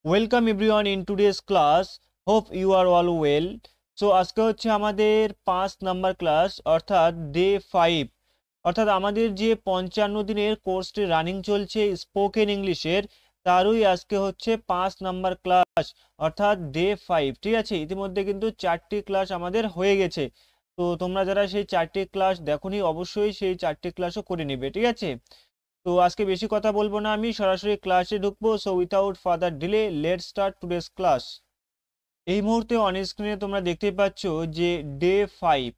Welcome everyone in today's class. Hope you are all well. So আজকে হচ্ছে আমাদের 5 number class অর্থাৎ day 5 অর্থাৎ আমাদের যে 55 দিনের কোর্সটি রানিং চলছে স্পোকেন ইংলিশের তারই আজকে হচ্ছে 5 নাম্বার ক্লাস অর্থাৎ ডে 5। ঠিক আছে, ইতিমধ্যে কিন্তু 4টি ক্লাস আমাদের হয়ে গেছে। তো তোমরা যারা সেই 4টি ক্লাস দেখোনি অবশ্যই সেই 4টি ক্লাসও করে নেবে। ঠিক আছে, তো আজকে বেশি কথা বলবো না, আমি সরাসরি ক্লাসে ঢুকবো। So without further delay let's start today's class. এই মুহূর্তে অন স্ক্রিনে তোমরা দেখতে পাচ্ছ যে ডে 5।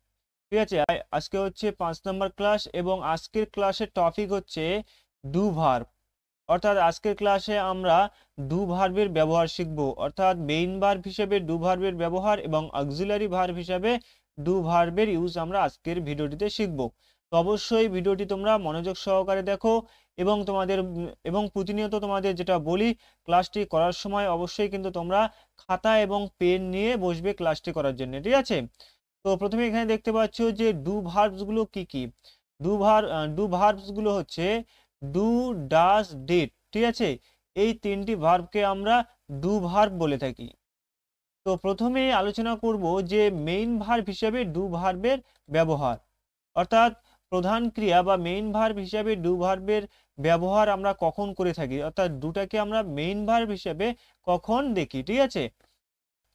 ঠিক আছে, আজকে হচ্ছে 5 নাম্বার ক্লাস এবং আজকের ক্লাসের টপিক হচ্ছে ডু ভার্ব। অর্থাৎ আজকের ক্লাসে আমরা ডু ভার্বের ব্যবহার শিখব, অর্থাৎ মেইন ভার্ব হিসেবে ডু ভার্বের ব্যবহার এবং অক্সিলারি ভার্ব হিসেবে ডু ভার্বের ইউজ আমরা আজকের ভিডিওটিতে শিখব। তো অবশ্যই ভিডিওটি তোমরা মনোযোগ সহকারে দেখো এবং প্রতিনিয়ত তোমাদের যেটা বলি ক্লাসটি করার সময় অবশ্যই কিন্তু তোমরা খাতা এবং পেন নিয়ে বসবে ক্লাসটি করার জন্য। ঠিক আছে, তো প্রথমে এখানে দেখতে পাচ্ছ যে ডু ভার্বস গুলো কি কি। ডু ভার্বস গুলো হচ্ছে ডু, ডাজ, ডিড। ঠিক আছে, এই তিনটি ভার্বকে আমরা ডু ভার্ব বলে থাকি। তো প্রথমে আলোচনা করব যে মেইন ভার্ব হিসেবে ডু ভার্বের ব্যবহার, অর্থাৎ প্রধান ক্রিয়া বা মেইন ভার্ব হিসেবে ডু ভার্বের ব্যবহার আমরা কখন করে থাকি, অর্থাৎ দুটাকে আমরা মেইন ভার্ব হিসেবে কখন দেখি। ঠিক আছে,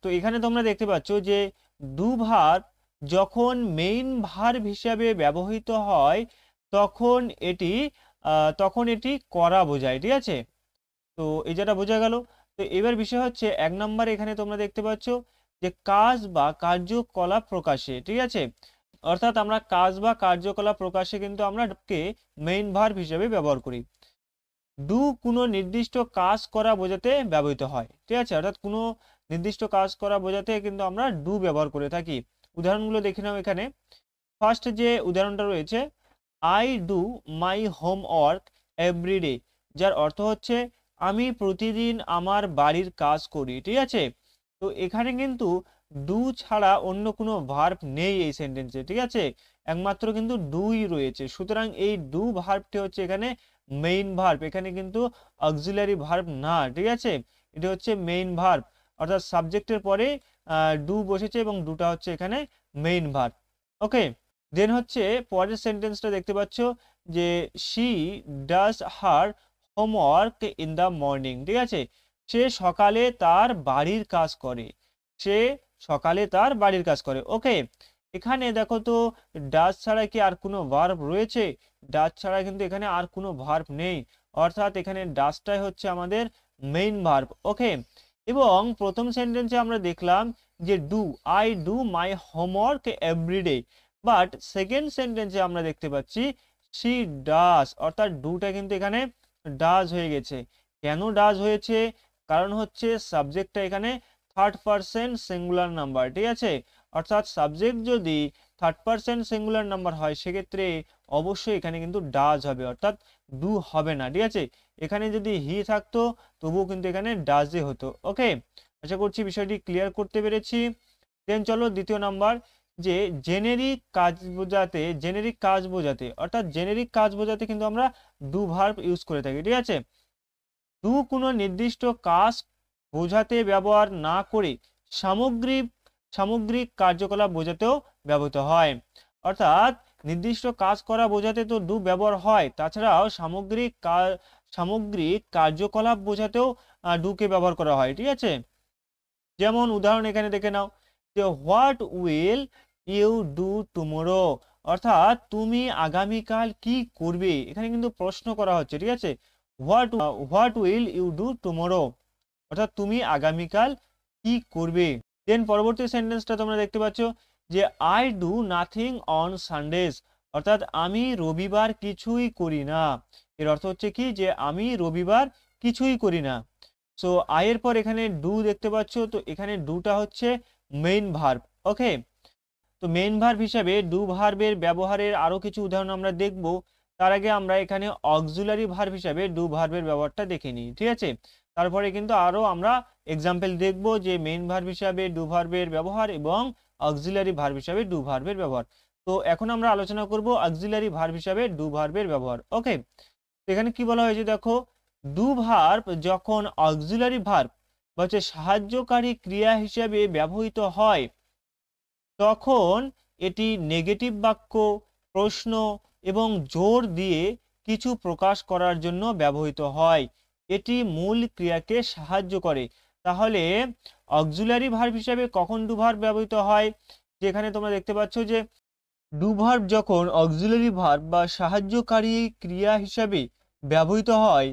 তো এখানে তোমরা দেখতে পাচ্ছ যে ডু ভার্ব যখন মেইন ভার্ব হিসেবে ব্যবহৃত হয় তখন এটি করা বোঝায়। ঠিক আছে, তো এই যেটা বোঝা গেল। তো এবার বিষয় হচ্ছে 1 নম্বরে এখানে তোমরা দেখতে পাচ্ছ যে কাজ বা কার্যকলাপ প্রকাশে। ঠিক আছে, অর্থাৎ আমরা কাজ বা কার্যকলাপ প্রকাশে কিন্তু আমরা মেইন ভার্ব হিসেবে ব্যবহার করি। ডু কোনো নির্দিষ্ট কাজ করা বোঝাতে ব্যবহৃত হয়। ঠিক আছে, অর্থাৎ কোনো নির্দিষ্ট কাজ করা বোঝাতে কিন্তু আমরা ডু ব্যবহার করে থাকি। উদাহরণগুলো দেখে নাও। এখানে ফার্স্ট যে উদাহরণটা রয়েছে, I do my homework every day, যার অর্থ হচ্ছে আমি প্রতিদিন আমার বাড়ির কাজ করি। ঠিক আছে, তো এখানে কিন্তু ডু ছাড়া অন্য কোনো ভার্ব নেই এই সেন্টেন্সে। ঠিক আছে, একমাত্র কিন্তু ডুই রয়েছে। সুতরাং এই ডু ভার্বটি হচ্ছে এখানে মেইন ভার্ব, এখানে কিন্তু অক্সিলারি ভার্ব না। ঠিক আছে, এটা হচ্ছে মেইন ভার্ব, অর্থাৎ সাবজেক্টের পরে ডু বসেছে এবং ডুটা হচ্ছে এখানে মেইন ভার্ব। ওকে, দেন হচ্ছে পরের সেন্টেন্সটা দেখতে পাচ্ছ যে she does her homework in the morning. ঠিক আছে, সে সকালে তার বাড়ির কাজ করে। সে সকালে তার বাড়ির কাজ করে। ওকে, এখানে দেখো তো ডাজ ছাড়া কি আর কোনো ভার্ব রয়েছে? ডাজ ছাড়া কিন্তু এখানে আর কোনো ভার্ব নেই, অর্থাৎ এখানে ডাজটাই হচ্ছে আমাদের মেইন ভার্ব। ওকে, এবং প্রথম সেন্টেন্সে আমরা দেখলাম যে do, I do my homework every day, but second সেন্টেন্সে আমরা দেখতে পাচ্ছি শি ডাজ, অর্থাৎ ডুটা কিন্তু এখানে ডাজ হয়ে গেছে। কেন ডাজ হয়েছে? কারণ হচ্ছে সাবজেক্টটা এখানে থার্ড পারসন সিঙ্গুলার নাম্বার। ঠিক আছে, অর্থাৎ সাবজেক্ট যদি থার্ড পারসন সিঙ্গুলার নাম্বার হয় সেক্ষেত্রে অবশ্যই এখানে কিন্তু ডাজ হবে, অর্থাৎ ডু হবে না। ঠিক আছে, এখানে যদি হি থাকতো তবুও কিন্তু এখানে ডাজে হতো। ওকে, আশা করছি বিষয়টি ক্লিয়ার করতে পেরেছি। দেন চলো দ্বিতীয় নাম্বার, যে জেনেরিক কাজ বোঝাতে অর্থাৎ জেনেরিক কাজ বোঝাতে কিন্তু আমরা ডু ভার্ব ইউজ করে থাকি। ঠিক আছে, ডু কোনো নির্দিষ্ট কাজ বোঝাতে ব্যবহার না করে সামগ্রিক কার্যকলাপ বোঝাতেও ব্যবহৃত হয়। অর্থাৎ নির্দিষ্ট কাজ করা বোঝাতে তো ডু ব্যবহার হয়, তাছাড়াও সামগ্রিক কার্যকলাপ বোঝাতেও ডুকে ব্যবহার করা হয়। ঠিক আছে, যেমন উদাহরণ এখানে দেখে নাও যে what will you do tomorrow, অর্থাৎ তুমি আগামীকাল কি করবে। এখানে কিন্তু প্রশ্ন করা হচ্ছে। ঠিক আছে, what will you do tomorrow, অর্থাৎ তুমি আগামীকাল কি করবে। দেন পরবর্তী সেন্টেন্সটা তোমরা দেখতে পাচ্ছ যে I do nothing on Sundays, অর্থাৎ আমি রবিবার কিছুই করি না। এর অর্থ হচ্ছে কি যে আমি রবিবার কিছুই করি না। সো আয়ের পর এখানে ডু দেখতে পাচ্ছ, তো এখানে ডুটা হচ্ছে মেইন ভার্ব। ওকে, তো মেইন ভার্ব হিসাবে ডু ভার্বের ব্যবহারের আরো কিছু উদাহরণ আমরা দেখব। তার আগে আমরা এখানে অক্সিলারি ভার্ব হিসাবে ডু ভার্বের ব্যবহারটা দেখে নিই। ঠিক আছে, তারপরে কিন্তু আরো আমরা এক্সাম্পল দেখব যে মেইন ভার্ব হিসাবে ডু ভার্বের ব্যবহার এবং অক্সিলারি ভার্ব হিসাবে ডু ভার্বের ব্যবহার। তো এখন আমরা আলোচনা করব অক্সিলারি ভার্ব হিসাবে ডু ভার্বের ব্যবহার। ওকে, এখানে কি বলা হয়েছে দেখো, ডু ভার্ব যখন অক্সিলারি ভার্ব বা হচ্ছে সাহায্যকারী ক্রিয়া হিসেবে ব্যবহৃত হয়, তখন এটি নেগেটিভ বাক্য, প্রশ্ন এবং জোর দিয়ে কিছু প্রকাশ করার জন্য ব্যবহৃত হয়। এটি মূল ক্রিয়াকে সাহায্য করে। তাহলে অক্সিলারি ভার্ব হিসেবে কখন ডু ভার্ব ব্যবহৃত হয়? যেখানে তোমরা দেখতে পাচ্ছ যে ডু ভার্ব যখন অক্সিলারি ভার্ব বা সাহায্যকারী ক্রিয়া হিসাবে ব্যবহৃত হয়,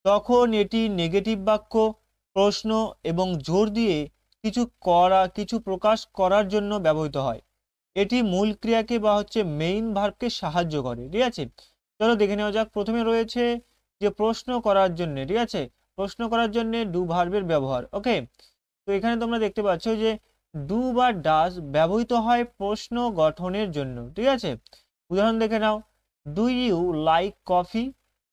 তখন এটি নেগেটিভ বাক্য, প্রশ্ন এবং জোর দিয়ে কিছু প্রকাশ করার জন্য ব্যবহৃত হয়। এটি মূল ক্রিয়াকে বা হচ্ছে মেইন ভার্বকে সাহায্য করে। ঠিক আছে, চলো দেখে নেওয়া যাক। প্রথমে রয়েছে যে প্রশ্ন করার জন্য, ঠিক আছে, প্রশ্ন করার জন্য ডু ভার্বের ব্যবহার। ওকে, তো এখানে তোমরা দেখতে পাচ্ছ যে ডু বা ডাজ ব্যবহৃত হয় প্রশ্ন গঠনের জন্য। ঠিক আছে, উদাহরণ দেখে নাও। Do you like coffee?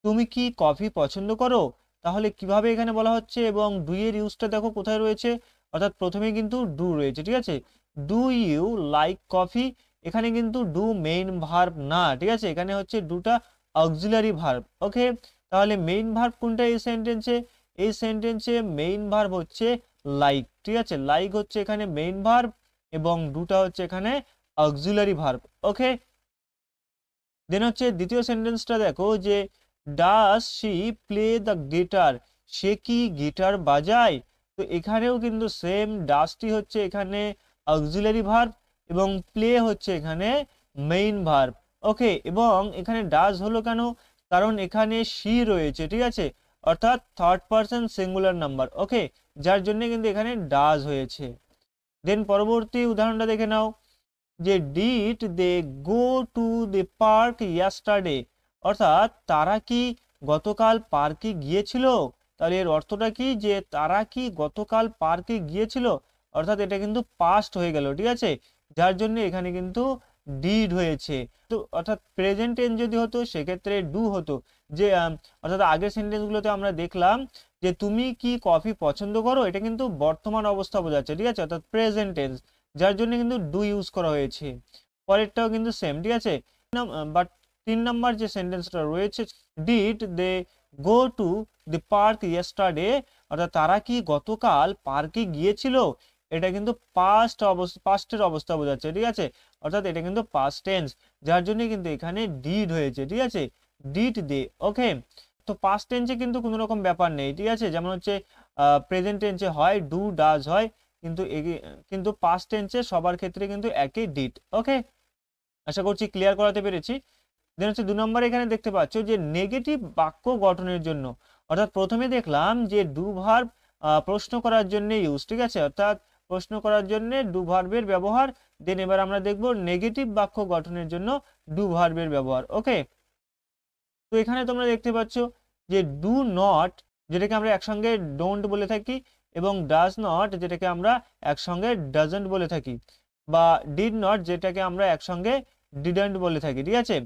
তুমি কি কফি পছন্দ করো? তাহলে কিভাবে এখানে বলা হচ্ছে, এবং ডু এর ইউজটা দেখো কোথায় রয়েছে, অর্থাৎ প্রথমে কিন্তু ডু রয়েছে। ঠিক আছে, ডু ইউ লাইক কফি, এখানে কিন্তু ডু মেইন ভার্ব না। ঠিক আছে, এখানে হচ্ছে ডুটা অক্সিলারি ভার্ব। ওকে, তাহলে মেইন ভার্ব কোনটা এই সেন্টেন্সে? এই সেন্টেন্সে মেইন ভার্ব হচ্ছে লাইক। ঠিক আছে, লাইক হচ্ছে এখানে মেইন ভার্ব এবং ডুটা হচ্ছে এখানে অক্সিলারি ভার্ব। ওকে, দেন হচ্ছে দ্বিতীয় সেন্টেন্সটা দেখো যে does she play the guitar? সে কি গিটার বাজায়? তো এখানেও কিন্তু সেম, ডাজটি হচ্ছে এখানে অক্সিলারি ভার্ব এবং প্লে হচ্ছে এখানে মেইন ভার্ব। ওকে, এবং এখানে ডাজ হলো কেন? কারণ এখানে শি রয়েছে। ঠিক আছে, অর্থাৎ থার্ড পারসন সিঙ্গুলার নাম্বার। ওকে, যার জন্য কিন্তু এখানে ডাজ হয়েছে। দেন পরবর্তী উদাহরণটা দেখে নাও যে did they go to the park yesterday? অর্থাৎ তারা কি গতকাল পার্কে গিয়েছিল? তাহলে এর অর্থটা কি, যে তারা কি গতকাল পার্কে গিয়েছিল, অর্থাৎ এটা কিন্তু পাস্ট হয়ে গেল। ঠিক আছে, যার জন্য এখানে কিন্তু ডিড হয়েছে। তো অর্থাৎ প্রেজেন্ট টেন্স যদি হতো সেক্ষেত্রে ডু হতো। যে অর্থাৎ আগের সেন্টেন্সগুলোতে আমরা দেখলাম যে তুমি কি কফি পছন্দ করো, এটা কিন্তু বর্তমান অবস্থা বোঝাচ্ছে। ঠিক আছে, অর্থাৎ প্রেজেন্ট টেন্স, যার জন্য কিন্তু ডু ইউজ করা হয়েছে। পরেরটাও কিন্তু সেম। ঠিক আছে, বাট 3 নম্বর যে সেন্টেন্সটা রয়েছে, did they go to the park yesterday? অর্থাৎ তারা কি গতকাল পার্কে গিয়েছিল, এটা কিন্তু পাস্টের অবস্থা বোঝাচ্ছে। ঠিক আছে, অর্থাৎ এটা কিন্তু পাস্ট টেন্স, যার জন্য কিন্তু এখানে ডিড হয়েছে। ঠিক আছে, ডিড দে। ওকে, তো পাস্ট টেন্সে কিন্তু কোনো রকম ব্যাপার নেই। ঠিক আছে, যেমন হচ্ছে প্রেজেন্ট টেন্সে হয় ডু, ডাজ হয়, কিন্তু পাস্ট টেন্সে সবার ক্ষেত্রে কিন্তু একই ডিড। ওকে, আশা করছি ক্লিয়ার করাতে পেরেছি। দেন হচ্ছে 2 নম্বরে এখানে দেখতে পাচ্ছ যে নেগেটিভ বাক্য গঠনের জন্য, অর্থাৎ প্রথমে দেখলাম যে ডু ভার্ব প্রশ্ন করার জন্য ইউজ। ঠিক আছে, অর্থাৎ প্রশ্ন করার জন্য ডু ভার্বের ব্যবহার। দেন এবার আমরা দেখব নেগেটিভ বাক্য গঠনের জন্য ডু ভার্বের ব্যবহার। ওকে, তো এখানে তোমরা দেখতে পাচ্ছ যে ডু নট, যেটাকে আমরা একসঙ্গে ডোন্ট বলে থাকি, এবং ডাজ নট, যেটাকে আমরা একসঙ্গে ডাজন্ট বলে থাকি, বা ডিড নট, যেটাকে আমরা একসঙ্গে ডিডন্ট বলে থাকি। ঠিক আছে,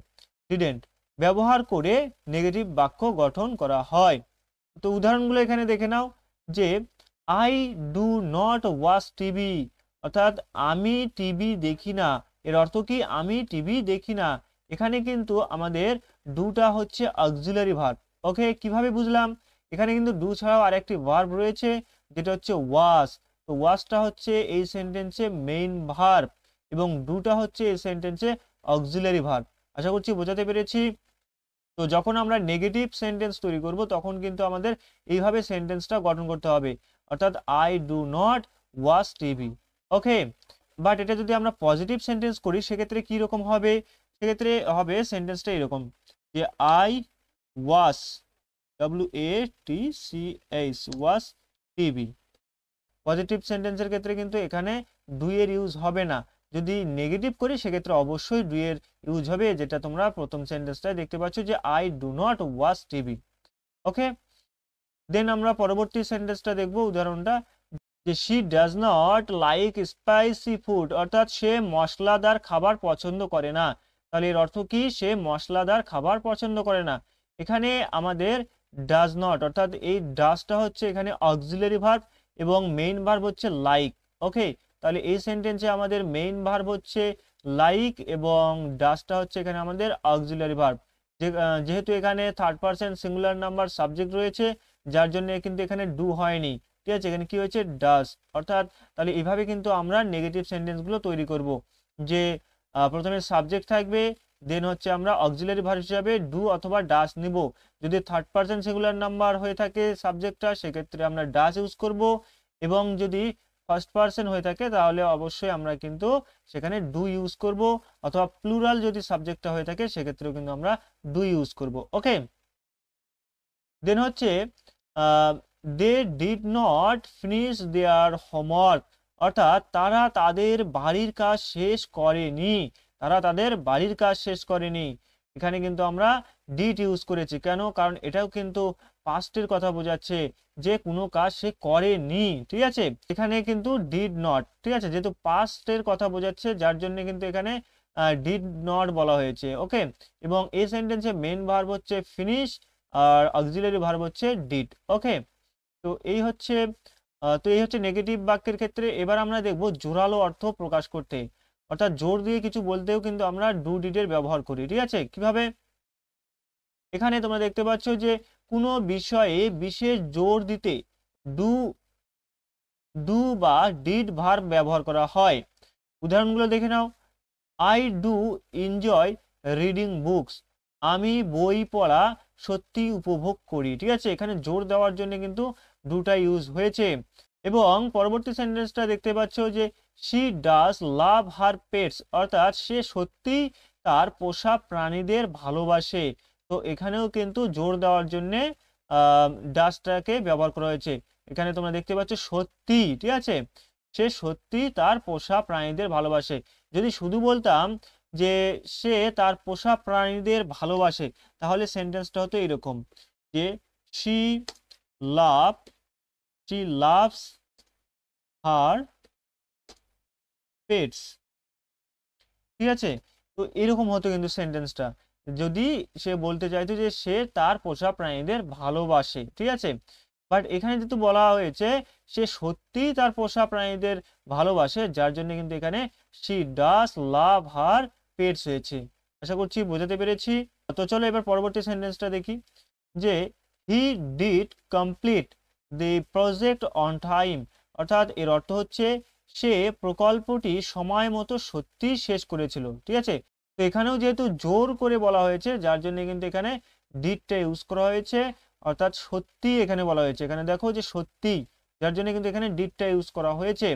ডিডন্ট ব্যবহার করে নেগেটিভ বাক্য গঠন করা হয়। তো উদাহরণগুলো এখানে দেখে নাও যে I do not watch TV, অর্থাৎ আমি টিভি দেখি না। এর অর্থ কি, আমি টিভি দেখি না। এখানে কিন্তু আমাদের ডুটা হচ্ছে অক্সিলারি ভার্ব। ওকে, কিভাবে বুঝলাম? এখানে কিন্তু ডু ছাড়াও আরেকটি ভার্ব রয়েছে, যেটা হচ্ছে ওয়াচ। তো ওয়াচটা হচ্ছে এই সেন্টেন্সে মেইন ভার্ব এবং ডুটা হচ্ছে এই সেন্টেন্সে অক্সিলারি ভার্ব। আশা করছি বোঝাতে পেরেছি। তো যখন আমরা নেগেটিভ সেন্টেন্স তৈরি করব তখন কিন্তু আমাদের এইভাবে সেন্টেন্সটা গঠন করতে হবে, অর্থাৎ I do not watch TV. Okay, but এটা যদি আমরা পজিটিভ সেন্টেন্স করি সেক্ষেত্রে কি রকম হবে? সেক্ষেত্রে হবে সেন্টেন্সটা এরকম যে I watch, WATCH, watch TV. Positive সেন্টেন্সের ক্ষেত্রে কিন্তু এখানে ডু এর ইউজ হবে না। যদি নেগেটিভ করি সেক্ষেত্রে অবশ্যই ডু এর ইউজ হবে, যেটা তোমরা প্রথম সেন্টেন্সটায় দেখতে পাচ্ছ যে I do not watch TV. Okay, then আমরা পরবর্তী সেন্টেন্সটা দেখব, উদাহরণটা যে she does not like spicy food, অর্থাৎ সে মশলাদার খাবার পছন্দ করে না। তাহলে এর অর্থ কি, সে মশলাদার খাবার পছন্দ করে না। এখানে আমাদের ডাজ নট, অর্থাৎ এই ডাজটা হচ্ছে এখানে অক্সিলারি ভার্ব এবং মেইন ভার্ব হচ্ছে লাইক। ওকে, তাহলে এই সেন্টেন্সে আমাদের মেইন ভার্ব হচ্ছে লাইক এবং ডাজটা হচ্ছে এখানে আমাদের অক্সিলারি ভার্ব। যেহেতু এখানে third person singular number subject রয়েছে, যার জন্য কিন্তু এখানে ডু হয়নি, ঠিক আছে, এখানে কি হয়েছে ডাজ। অর্থাৎ তাহলে এইভাবে কিন্তু আমরা নেগেটিভ সেন্টেন্সগুলো তৈরি করব, যে প্রথমে সাবজেক্ট থাকবে, দেন হচ্ছে আমরা অক্সিলারি ভার্ব হিসাবে ডু অথবা ডাস নিব। যদি থার্ড পারসন সিঙ্গুলার নাম্বার হয়ে থাকে সাবজেক্টটা, সেক্ষেত্রে আমরা ডাস ইউজ করব, এবং যদি ফার্স্ট পারসন হয়ে থাকে তাহলে অবশ্যই আমরা কিন্তু সেখানে ডু ইউজ করব, অথবা প্লুরাল যদি সাবজেক্টটা হয়ে থাকে সেক্ষেত্রেও কিন্তু আমরা ডু ইউজ করব। ওকে, দেন হচ্ছে they did not finish their homework, অর্থাৎ তারা তাদের বাড়ির কাজ শেষ করেনি, তারা তাদের বাড়ির কাজ শেষ করেনি। এখানে কিন্তু আমরা ডিড ইউজ করেছি, কেন? কারণ এটাও কিন্তু পাস্টের কথা বোঝাচ্ছে, যে কোনো কাজ সে করেনি। ঠিক আছে, এখানে কিন্তু ডিড নট, ঠিক আছে, যেহেতু পাস্টের কথা বোঝাচ্ছে যার জন্য কিন্তু এখানে ডিড নট বলা হয়েছে। ওকে, এবং এই সেন্টেন্সে মেন ভার্ব হচ্ছে ফিনিশ, আর অক্সিলারি ভার্ব হচ্ছে ডিড। ওকে, তো এই হচ্ছে নেগেটিভ বাক্যের ক্ষেত্রে। এবার আমরা দেখব জোরালো অর্থ প্রকাশ করতে, অর্থাৎ জোর দিয়ে কিছু বলতেও কিন্তু আমরা ডু ডিডের ব্যবহার করি। ঠিক আছে, কিভাবে? এখানে তোমরা দেখতে পাচ্ছ যে কোনো বিষয়ে বিশেষ জোর দিতে ডু ডু বা ডিড ভার্ব ব্যবহার করা হয়। উদাহরণগুলো দেখে নাও। I do enjoy reading books, আমি বই পড়া সত্যি উপভোগ করি। ঠিক আছে, এখানে জোর দেওয়ার জন্য কিন্তু ডুটা ইউজ হয়েছে। এবং পরবর্তী সেন্টেন্সটা দেখতে পাচ্ছ যে she does love her pets, অর্থাৎ সে সত্যি তার পোষা প্রাণীদের ভালোবাসে। তো এখানেও কিন্তু জোর দেওয়ার জন্য ডাজটাকে ব্যবহার করা হয়েছে। এখানে তোমরা দেখতে পাচ্ছ সত্যি, ঠিক আছে, সে সত্যি তার পোষা প্রাণীদের ভালোবাসে। যদি শুধু বলতাম যে সে তার পোষা প্রাণীদের ভালোবাসে, তাহলে সেন্টেন্সটা হতো এরকম, যে she loves her pets। ঠিক আছে, তো এরকম হতো কিন্তু সেন্টেন্সটা, যদি সে বলতে চাইতো যে সে তার পোষা প্রাণীদের ভালোবাসে। ঠিক আছে, বাট এখানে যেহেতু বলা হয়েছে সে সত্যিই তার পোষা প্রাণীদের ভালোবাসে, যার জন্য কিন্তু এখানে she does love her pets হয়েছে। আশা করছি বোঝাতে পেরেছি। তো চলো এবার পরবর্তী সেন্টেন্সটা দেখি, যে he did complete the project on time, অর্থাৎ এর অর্থ হচ্ছে সে প্রকল্পটি সময় মতো সত্যি শেষ করেছিল। ঠিক আছে, তো এখানেও যেহেতু জোর করে বলা হয়েছে যার জন্য কিন্তু এখানে ডিডটা ইউজ করা হয়েছে, অর্থাৎ সত্যি এখানে বলা হয়েছে। এখানে দেখো যে সত্যি, যার জন্য কিন্তু এখানে ডিডটা ইউজ করা হয়েছে,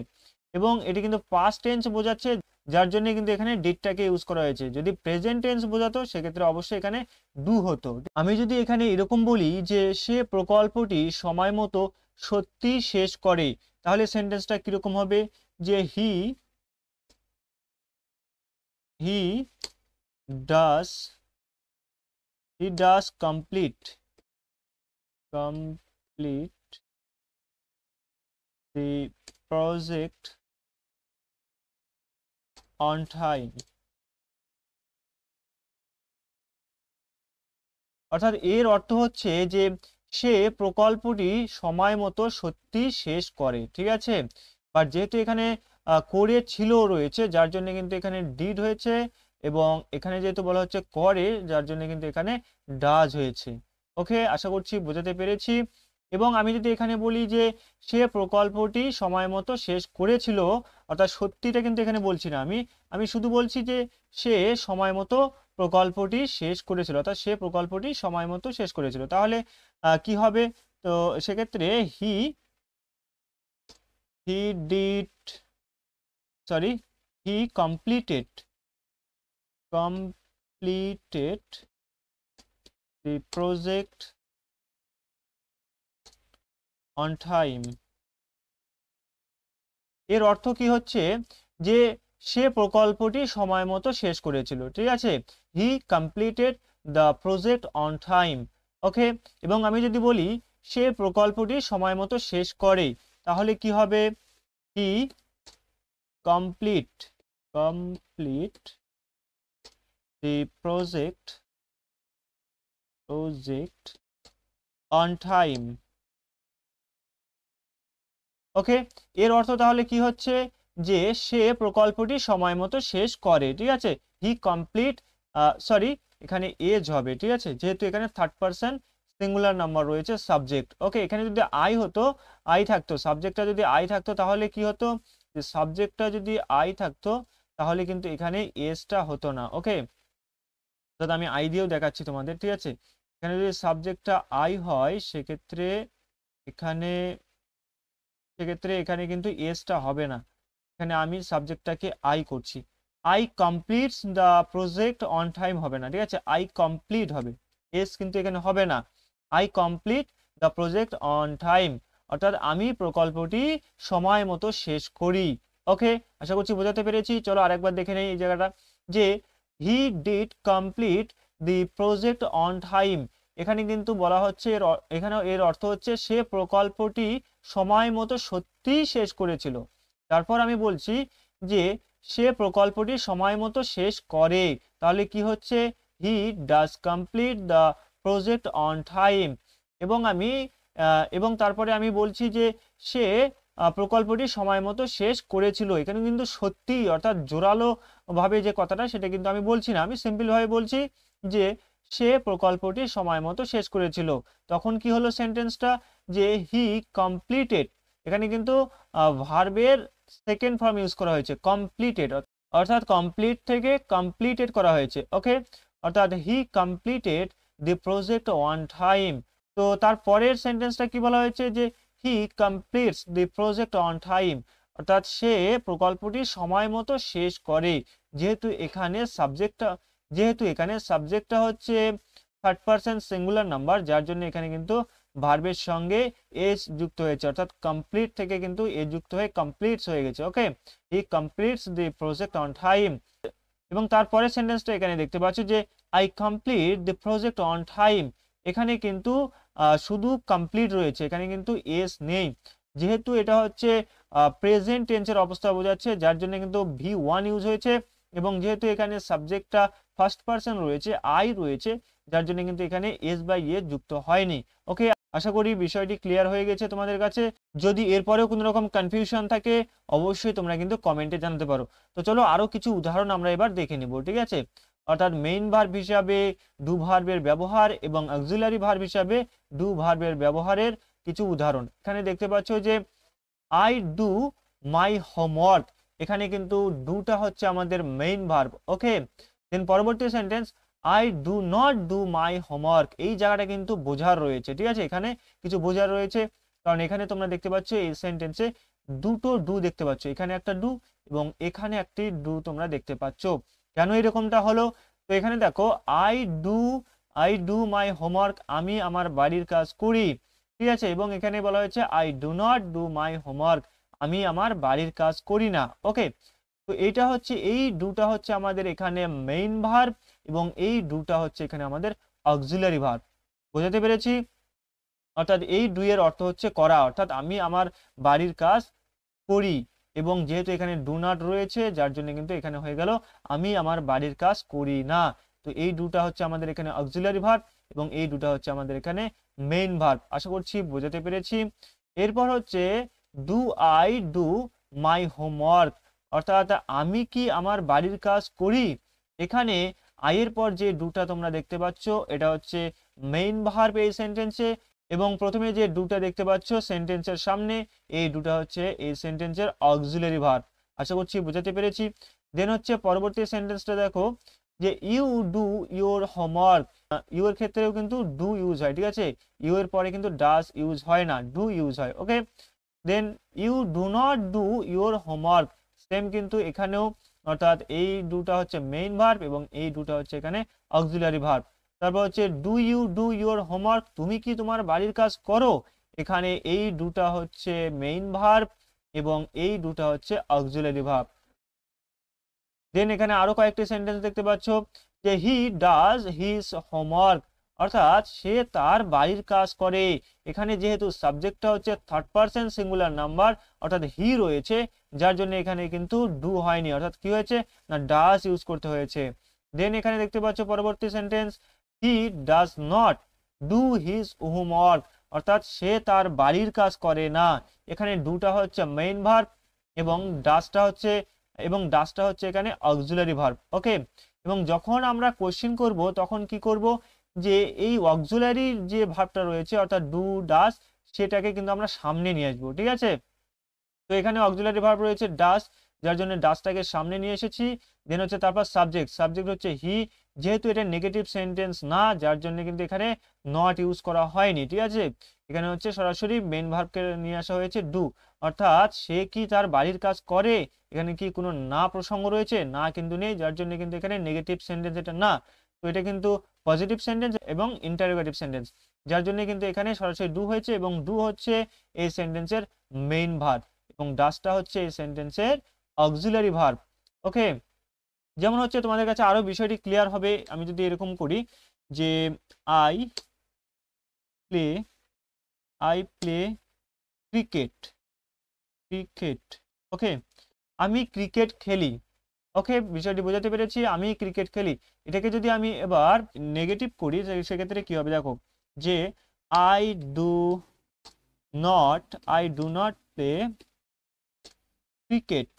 এবং এটি কিন্তু পাস্ট টেন্স বোঝাচ্ছে, যার জন্য কিন্তু এখানে ডিডটাকে ইউজ করা হয়েছে। যদি প্রেজেন্ট টেন্স বোঝাতো সেক্ষেত্রে অবশ্যই এখানে ডু হতো। আমি যদি এখানে এরকম বলি যে সে প্রকল্পটি সময় মতো সত্যি শেষ করে, তাহলে সেন্টেন্সটা কিরকম হবে, যে he does complete the project on time, অর্থাৎ এর অর্থ হচ্ছে যে সে প্রকল্পটি সময় মতো সত্যি শেষ করে। ঠিক আছে, বাট যেহেতু এখানে করেছিল রয়েছে যার জন্য কিন্তু এখানে ডিড হয়েছে, এবং এখানে যেহেতু বলা হচ্ছে করে যার জন্য কিন্তু এখানে ডাজ হয়েছে। ওকে, আশা করছি বোঝাতে পেরেছি। এবং আমি যদি এখানে বলি যে সে প্রকল্পটি সময় মতো শেষ করেছিল, অর্থাৎ সত্যিটা কিন্তু এখানে বলছি না, আমি শুধু বলছি যে সে সময় মতো প্রকল্পটি শেষ করেছিল, অর্থাৎ সে প্রকল্পটি সময় মতো শেষ করেছিল। তাহলে কি হবে? তো সেক্ষেত্রে he did sorry he completed the project on time। এর অর্থ কি হচ্ছে, যে সে প্রকল্পটি সময় মতো শেষ করেছিল। ঠিক আছে, he completed the project on time. Okay, এবং আমি যদি বলি সে প্রকল্পটি সময় মতো শেষ করে, তাহলে কি হবে, he complete the project on time। Okay, এর অর্থ তাহলে কি হচ্ছে, যে সে প্রকল্পটি সময় মতো শেষ করে। ঠিক আছে, হি কমপ্লিট এখানে এজ হবে। ঠিক আছে, যেহেতু এখানে থার্ড পারসন সিঙ্গুলার নাম্বার রয়েছে সাবজেক্ট। ওকে, এখানে যদি আই হতো, আই থাকতো, সাবজেক্টটা যদি আই থাকতো তাহলে কি হতো, যে সাবজেক্টটা যদি আই থাকতো তাহলে কিন্তু এখানে এসটা হতো না। ওকে, অর্থাৎ আমি আই দিয়েও দেখাচ্ছি তোমাদের, ঠিক আছে। এখানে যদি সাবজেক্টটা আই হয় সেক্ষেত্রে এখানে এখানে কিন্তু এসটা হবে না। এখানে আমি সাবজেক্টটাকে আই করছি। I completes the project on time হবে না, ঠিক আছে, আই কমপ্লিট হবে, এস কিন্তু এখানে হবে না। I complete the project on time, অর্থাৎ আমি প্রকল্পটি সময় মতো শেষ করি। ওকে, আশা করছি বোঝাতে পেরেছি। চলো আরেকবার দেখে নেই এই জায়গাটা, যে he did complete the project on time. এখানে কিন্তু বলা হচ্ছে এখানে এর অর্থ হচ্ছে সে প্রকল্পটি সময় মতো সত্যিই শেষ করেছিল। তারপর আমি বলছি যে সে প্রকল্পটি সময় মতো শেষ করে, তাহলে কি হচ্ছে, he does complete the project on time. এবং তারপরে আমি বলছি যে সে প্রকল্পটি সময় মতো শেষ করেছিল। এখানে কিন্তু সত্যি অর্থাৎ জোরালো ভাবে যে কথাটা সেটা কিন্তু আমি বলছি না, আমি সিম্পল ভাবে বলছি যে সে প্রকল্পটি সময় মতো শেষ করেছিল। তখন কি হলো সেন্টেন্সটা, যে হি কমপ্লিটেড, এখানে কিন্তু ভার্বের সেকেন্ড ফর্ম ইউজ করা হয়েছে কমপ্লিটেড, অর্থাৎ কমপ্লিট থেকে কমপ্লিটেড করা হয়েছে। ওকে, অর্থাৎ he completed the project on time. তো তার পরের সেন্টেন্সটা কি বলা হয়েছে, যে he completes the project on time, অর্থাৎ সে প্রকল্পটি সময় মতো শেষ করে। যেহেতু এখানে সাবজেক্টটা হচ্ছে থার্ড পারসন সিঙ্গুলার নাম্বার, যার জন্য এখানে কিন্তু ভার্বের সঙ্গে এস যুক্ত হয়েছে, অর্থাৎ কমপ্লিট থেকে কিন্তু এ যুক্ত হয়ে কমপ্লিটস হয়ে গেছে। Okay, he completes the project on time. এবং তারপরে সেন্টেন্সটা এখানে দেখতে পাচ্ছ যে I complete the project on time. এখানে কিন্তু শুধু কমপ্লিট রয়েছে, এখানে কিন্তু এস নেই। যেহেতু এটা হচ্ছে প্রেজেন্ট টেন্সের অবস্থা বোঝাচ্ছে, যার জন্য কিন্তু V1 ইউজ হয়েছে। এবং যেহেতু এখানে সাবজেক্টটা ফার্স্ট পারসন রয়েছে, আই রয়েছে, যার জন্য কিন্তু এখানে এস বাই এ যুক্ত হয়নি। ওকে, আশা করি বিষয়টি ক্লিয়ার হয়ে গেছে তোমাদের কাছে। যদি এরপরেও কোনো রকম কনফিউশন থাকে অবশ্যই তোমরা কিন্তু কমেন্টে জানাতে পারো। তো চলো আরো কিছু উদাহরণ আমরা এবার দেখে নিব, ঠিক আছে। অর্থাৎ মেইন ভার্ব হিসাবে ডু ভার্বের ব্যবহার এবং অক্সিলারি ভার্ব হিসাবে ডু ভার্বের ব্যবহারের কিছু উদাহরণ এখানে দেখতে পাচ্ছ, যে আই ডু মাই হোমওয়ার্ক, এখানে কিন্তু ডুটা হচ্ছে আমাদের মেইন ভার্ব। ওকে, দেন পরবর্তী sentence I do not do my homework, এই জায়গাটা কিন্তু বোঝার রয়েছে, ঠিক আছে, এখানে কিছু বোঝার রয়েছে। কারণ এখানে তোমরা দেখতে পাচ্ছ এই সেন্টেন্সে দুটো ডু দেখতে পাচ্ছ, এখানে একটা ডু এবং এখানে একটি ডু তোমরা দেখতে পাচ্ছ। কেন এরকমটা হলো, তো এখানে দেখো আই ডু মাই হোমওয়ার্ক, আমি আমার বাড়ির কাজ করি, ঠিক আছে। এবং এখানে বলা হয়েছে I do not do my homework, আমি আমার বাড়ির কাজ করি না। ওকে, তো এইটা হচ্ছে, এই ডুটা হচ্ছে আমাদের এখানে মেইন ভার্ব এবং এই ডুটা হচ্ছে এখানে আমাদের অক্সিলারি ভার্ব। বোঝাতে পেরেছি? অর্থাৎ এই ডু এর অর্থ হচ্ছে করা, অর্থাৎ আমি আমার বাড়ির কাজ করি। এবং যেহেতু এখানে ডু নট রয়েছে যার জন্য কিন্তু এখানে হয়ে গেল আমি আমার বাড়ির কাজ করি না। তো এই ডুটা হচ্ছে আমাদের এখানে অক্সিলারি ভার্ব এবং এই ডুটা হচ্ছে আমাদের এখানে মেইন ভার্ব। আশা করছি বোঝাতে পেরেছি। এরপর হচ্ছে do I do my homework, অর্থাৎ আমি কি আমার বাড়ির কাজ করি। এখানে আই এর পর যে ডুটা তোমরা দেখতে পাচ্ছ এটা হচ্ছে মেইন ভার্ব এই সেন্টেন্সে, এবং প্রথমে যে ডুটা দেখতে পাচ্ছ সেন্টেন্সের সামনে এই ডুটা হচ্ছে এই সেন্টেন্সের অক্সিলারি ভার্ব। আশা করছি বোঝাতে পেরেছি। দেন হচ্ছে পরবর্তী সেন্টেন্সটা দেখো, যে you do your homework, you এর ক্ষেত্রেও কিন্তু ডু ইউজ হয়, ঠিক আছে, ইউ এর পরে কিন্তু ডাজ ইউজ হয় না, ডু ইউজ হয়। Okay, then you do not do your homework, same কিন্তু এখানেও, অর্থাৎ এই ডুটা হচ্ছে মেইন ভার্ব এবং এই ডুটা হচ্ছে এখানে অক্সিলারি ভার্ব। তারপর হচ্ছে do you do your homework, তুমি কি তোমার বাড়ির কাজ করো, এখানে এই ডুটা হচ্ছে মেইন ভার্ব এবং এই ডুটা হচ্ছে অক্সিলারি ভার্ব। দেন এখানে আরো কয়েকটি সেন্টেন্স দেখতে পাচ্ছ, যে হি ডাজ হিজ হোমওয়ার্ক, অর্থাৎ সে তার বাড়ির কাজ করে। এখানে যেহেতু সাবজেক্টটা হচ্ছে থার্ড পারসন সিঙ্গুলার নাম্বার, অর্থাৎ হি রয়েছে, যার জন্য এখানে কিন্তু ডু হয়নি, অর্থাৎ কি হয়েছে না ডাজ ইউজ করতে হয়েছে। দেন এখানে দেখতে পাচ্ছ পরবর্তী sentence, he does not do his homework, অর্থাৎ সে তার বাড়ির কাজ করে না। এখানে ডুটা হচ্ছে মেইন ভার্ব এবং ডাজটা হচ্ছে এখানে অক্সিলারি ভার্ব। ওকে, এবং যখন আমরা কোশ্চেন করব তখন কি করব, যে এই অক্সিলারির যে ভার্বটা রয়েছে অর্থাৎ ডু ডাস সেটাকে কিন্তু আমরা সামনে নিয়ে আসবো, ঠিক আছে। তো এখানে অক্সিলারি ভার্ব রয়েছে ডাস, যার জন্য ডাসটাকে সামনে নিয়ে এসেছি। দেন হচ্ছে তারপর সাবজেক্ট, সাবজেক্ট হচ্ছে হি, যেহেতু এটা নেগেটিভ সেন্টেন্স না যার জন্য কিন্তু এখানে নট ইউজ করা হয়নি, ঠিক আছে। এখানে হচ্ছে সরাসরি মেন ভার্বকে নিয়ে আসা হয়েছে ডু, অর্থাৎ সে কি তার বাড়ির কাজ করে, এখানে কি কোনো না প্রসঙ্গ রয়েছে, না কিন্তু নেই, যার জন্য কিন্তু এখানে নেগেটিভ সেন্টেন্স এটা না। তো এটা কিন্তু পজিটিভ সেন্টেন্স এবং ইন্টারোগেটিভ সেন্টেন্স, যার জন্য কিন্তু এখানে সরাসরি ডু হয়েছে এবং ডু হচ্ছে এই সেন্টেন্সের মেইন ভার্ব এবং ডাসটা হচ্ছে এই সেন্টেন্সের অক্সিলারি ভার্ব। ওকে, যেমন হচ্ছে তোমাদের কাছে আরো বিষয়টি ক্লিয়ার হবে আমি যদি এরকম করি যে I play I play cricket, cricket, okay, আমি ক্রিকেট খেলি। ওকে, বিষয়টি বোঝাতে পেরেছি, আমি ক্রিকেট খেলি। এটাকে যদি আমি এবার নেগেটিভ করি সেক্ষেত্রে কি হবে দেখো, যে I do not play cricket,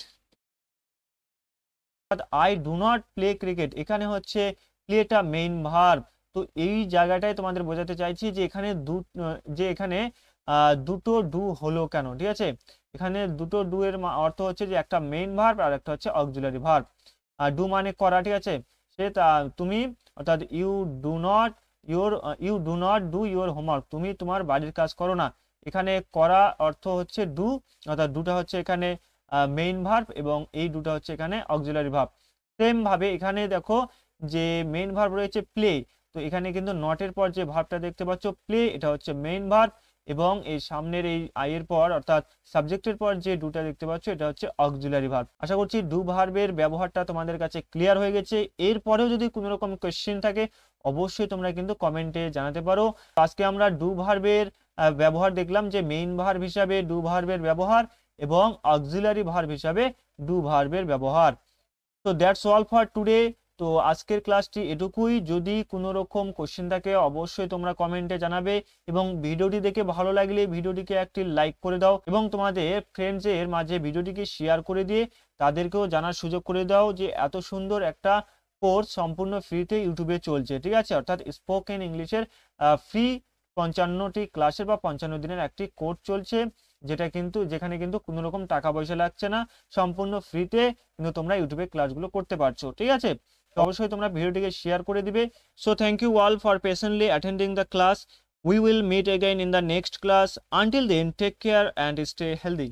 I do not play cricket, এখানে হচ্ছে প্লেটা মেইন ভার্ব। তো এই জায়গাটায় তোমাদের বোঝাতে চাইছি যে এখানে এখানে দুটো ডু হলো কেন, ঠিক আছে। এখানে দুটো ডু এর অর্থ হচ্ছে যে একটা মেইন ভার্ব আর একটা হচ্ছে অক্সিলারি ভার্ব। আর ডু মানে করা, ঠিক আছে। তুমি অর্থাৎ you do not do your homework, তুমি তোমার বাড়ির কাজ করো না। এখানে করা অর্থ হচ্ছে ডু, অর্থাৎ দুটা হচ্ছে এখানে মেইন ভার্ব এবং এই দুটো হচ্ছে এখানে অক্সিলারি ভার্ব। সেম ভাবে এখানে দেখো যে মেইন ভার্ব রয়েছে প্লে, তো এখানে কিন্তু নটের পর যে ভার্বটা দেখতে পাচ্ছ প্লে, এটা হচ্ছে মেইন ভার্ব এবং এই সামনের এই আই এর পর অর্থাৎ সাবজেক্টের পর যে ডুটা দেখতে পাচ্ছ এটা হচ্ছে অক্সিলারি ভার্ব। আশা করছি ডু ভার্বের ব্যবহারটা তোমাদের কাছে ক্লিয়ার হয়ে গেছে। এরপরেও যদি কোনো রকম কোয়েশ্চেন থাকে অবশ্যই তোমরা কিন্তু কমেন্টে জানাতে পারো। আজকে আমরা ডু ভার্বের ব্যবহার দেখলাম, যে মেইন ভার্ব হিসাবে ডু ভার্বের ব্যবহার এবং অক্সিলারি ভার্ব হিসাবে ডু ভার্বের ব্যবহার। তো দ্যাটস অল ফর টুডে। তো আজকের ক্লাসটি এটুকুই। যদি কোনো রকম কোশ্চেন থাকে অবশ্যই তোমরা কমেন্টে জানাবে এবং ভিডিওটি দেখে ভালো লাগলে ভিডিওটিকে একটি লাইক করে দাও এবং তোমাদের ফ্রেন্ডসের মাঝে ভিডিওটিকে শেয়ার করে দিয়ে তাদেরকেও জানার সুযোগ করে দাও যে এত সুন্দর একটা কোর্স সম্পূর্ণ ফ্রিতে ইউটিউবে চলছে, ঠিক আছে। অর্থাৎ স্পোকেন ইংলিশের ফ্রি 55টি ক্লাসের বা 55 দিনের একটি কোর্স চলছে, যেখানে কিন্তু কোনো রকম টাকা পয়সা লাগছে না, সম্পূর্ণ ফ্রিতে কিন্তু তোমরা ইউটিউবে ক্লাসগুলো করতে পারছো, ঠিক আছে। তো অবশ্যই তোমরা ভিডিওটিকে শেয়ার করে দিবে। So thank you all for patiently attending the class. We will meet again in the next class. Until then, take care and stay healthy.